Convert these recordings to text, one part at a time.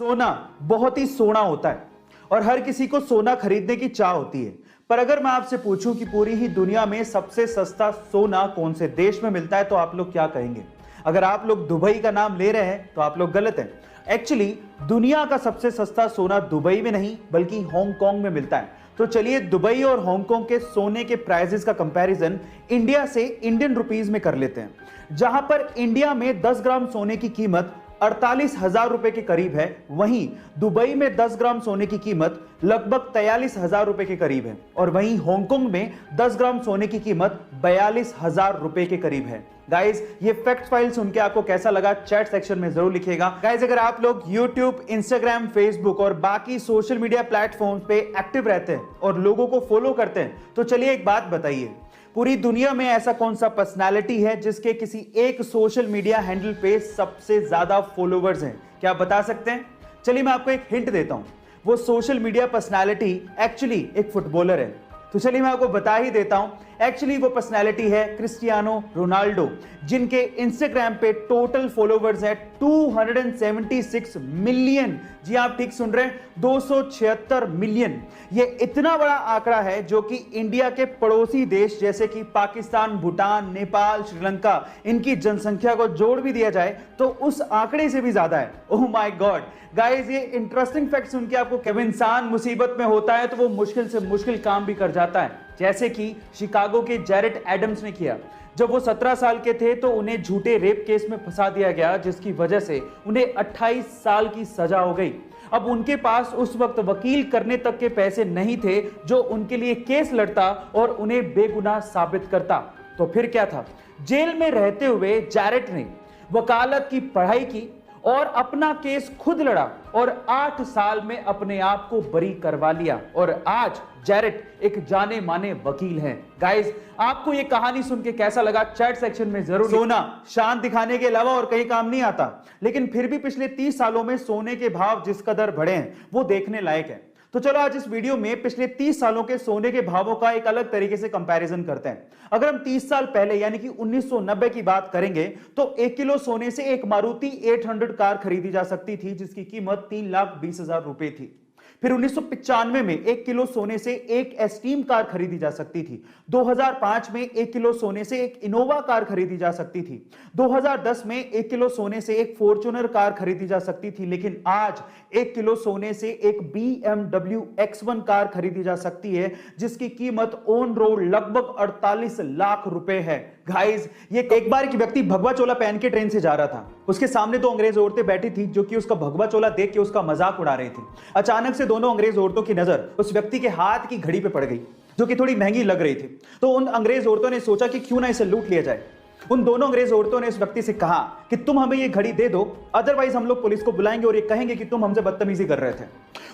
सोना बहुत ही सोना होता है और हर किसी को सोना खरीदने की चाह होती है। पर अगर मैं आपसे पूछूं कि पूरी ही दुनिया में सबसे सस्ता सोना कौन से देश में मिलता है तो आप लोग क्या कहेंगे? अगर आप लोग दुबई का नाम ले रहे हैं तो आप लोग गलत हैं। एक्चुअली दुनिया का सबसे सस्ता सोना दुबई में नहीं बल्कि हांगकांग में मिलता है। तो चलिए दुबई और हांगकांग के सोने के प्राइसेस का कंपैरिजन इंडिया से इंडियन रुपीस में कर लेते हैं। जहां पर इंडिया में 10 ग्राम सोने की कीमत 48,000 रुपए के करीब है, वहीं दुबई में 10 ग्राम सोने की कीमत लगभग 43,000 रुपए के करीब है और वहीं हांगकांग में 10 ग्राम सोने की कीमत 42,000 रुपए के करीब है। गाइस, ये फैक्ट फाइल सुन के आपको कैसा लगा चैट सेक्शन में जरूर लिखिएगा। गाइस, अगर आप लोग YouTube, Instagram, Facebook और बाकी सोशल मीडिया प्लेटफॉर्म्स पे एक्टिव रहते हैं और लोगों को फॉलो करते हैं तो चलिए एक बात बताइए, पूरी दुनिया में ऐसा कौन सा पर्सनालिटी है जिसके किसी एक सोशल मीडिया हैंडल पे सबसे ज्यादा फॉलोवर्स हैं? क्या आप बता सकते हैं? चलिए मैं आपको एक हिंट देता हूं। वो सोशल मीडिया पर्सनालिटी एक्चुअली एक फुटबॉलर है। तो चलिए मैं आपको बता ही देता हूं। एक्चुअली वो पर्सनालिटी है क्रिस्टियानो रोनाल्डो, जिनके इंस्टाग्राम पे टोटल फॉलोवर्स है 276 मिलियन। जी आप ठीक सुन रहे हैं, 276 मिलियन। ये इतना बड़ा आंकड़ा है जो कि इंडिया के पड़ोसी देश जैसे कि पाकिस्तान, भूटान, नेपाल, श्रीलंका, इनकी जनसंख्या को जोड़ भी दिया जाए तो उस आंकड़े से भी ज्यादा है। ओह माय गॉड गाइस, ये इंटरेस्टिंग फैक्ट सुन के आपको, जब इंसान मुसीबत में होता है तो वो मुश्किल से मुश्किल काम भी कर जाता है, जैसे कि शिकागो के जैरेट एडम्स ने किया। जब वो 17 साल के थे तो उन्हें झूठे रेप केस में फंसा दिया गया, जिसकी वजह से उन्हें 28 साल की सजा हो गई। अब उनके पास उस वक्त वकील करने तक के पैसे नहीं थे जो उनके लिए केस लड़ता और उन्हें बेगुनाह साबित करता। तो फिर क्या था, जेल में रहते हुए जैरेट ने वकालत की पढ़ाई की और अपना केस खुद लड़ा और 8 साल में अपने आप को बरी करवा लिया और आज जैरेट एक जाने माने वकील हैं। गाइस, आपको ये कहानी सुन के कैसा लगा चैट सेक्शन में जरूर। सोना शान दिखाने के अलावा और कहीं काम नहीं आता, लेकिन फिर भी पिछले 30 सालों में सोने के भाव जिस कदर बढ़े हैं वो देखने लायक है। तो चलो आज इस वीडियो में पिछले 30 सालों के सोने के भावों का एक अलग तरीके से कंपैरिजन करते हैं। अगर हम 30 साल पहले यानी कि 1990 की बात करेंगे तो 1 किलो सोने से एक मारुति 800 कार खरीदी जा सकती थी जिसकी कीमत 3,20,000 रुपए थी। फिर 1995 में 1 किलो सोने से एक एस्टीम कार खरीदी जा सकती थी। 2005 में 1 किलो सोने से एक इनोवा कार खरीदी जा सकती थी। 2010 में 1 किलो सोने से एक फॉर्च्यूनर कार खरीदी जा सकती थी, लेकिन आज 1 किलो सोने से एक BMW X1 कार खरीदी जा सकती है जिसकी कीमत ऑन रोड लगभग 48 लाख रुपए है। गाइस, ये एक बार एक व्यक्ति भगवा चोला पहन के ट्रेन से जा रहा था। उसके सामने 2 अंग्रेज औरतें बैठी थी जो कि उसका भगवा चोला देख के उसका मजाक उड़ा रही थी। अचानक से दोनों अंग्रेज औरतों की नजर उस व्यक्ति के हाथ की घड़ी पे पड़ गई जो कि थोड़ी महंगी लग रही थी। तो उन अंग्रेज औरतों ने सोचा कि क्यों ना इसे लूट लिया जाए। उन दोनों अंग्रेज औरतों ने उस व्यक्ति से कहा कि तुम हमें ये घड़ी दे दो, अदरवाइज हम लोग पुलिस को बुलाएंगे और ये कहेंगे कि तुम हमसे बदतमीजी कर रहे थे।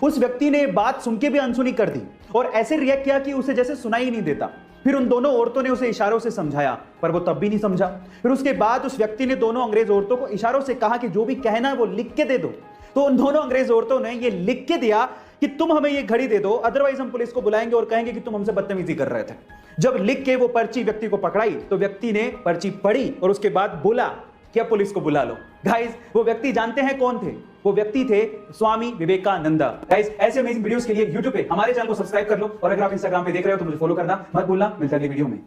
उस व्यक्ति ने बात सुन के भी अनसुनी कर दी और ऐसे रिएक्ट किया कि उसे जैसे सुनाई ही नहीं देता। फिर उन दोनों औरतों ने उसे इशारों से समझाया पर वो तब भी नहीं समझा। फिर उसके बाद उस व्यक्ति ने दोनों अंग्रेज औरतों को इशारों से कहा कि जो भी कहना है वो लिख के दे दो। तो उन दोनों अंग्रेज औरतों ने ये लिख के दिया कि तुम हमें ये घड़ी दे दो, अदरवाइज हम पुलिस को बुलाएंगे और कहेंगे कि तुम हमसे बदतमीजी कर रहे थे। जब लिख के वो पर्ची व्यक्ति को पकड़ाई तो व्यक्ति ने पर्ची पढ़ी और उसके बाद बोला कि अब पुलिस को बुला लो। गाइस, वो व्यक्ति जानते हैं कौन थे? वो व्यक्ति थे स्वामी विवेकानंदा। गाइस, ऐसे अमेजिंग वीडियोस के लिए YouTube पे हमारे चैनल को सब्सक्राइब कर लो और अगर आप Instagram पे देख रहे हो तो मुझे फॉलो करना मत भूलना। मिलते हैं अगली वीडियो में।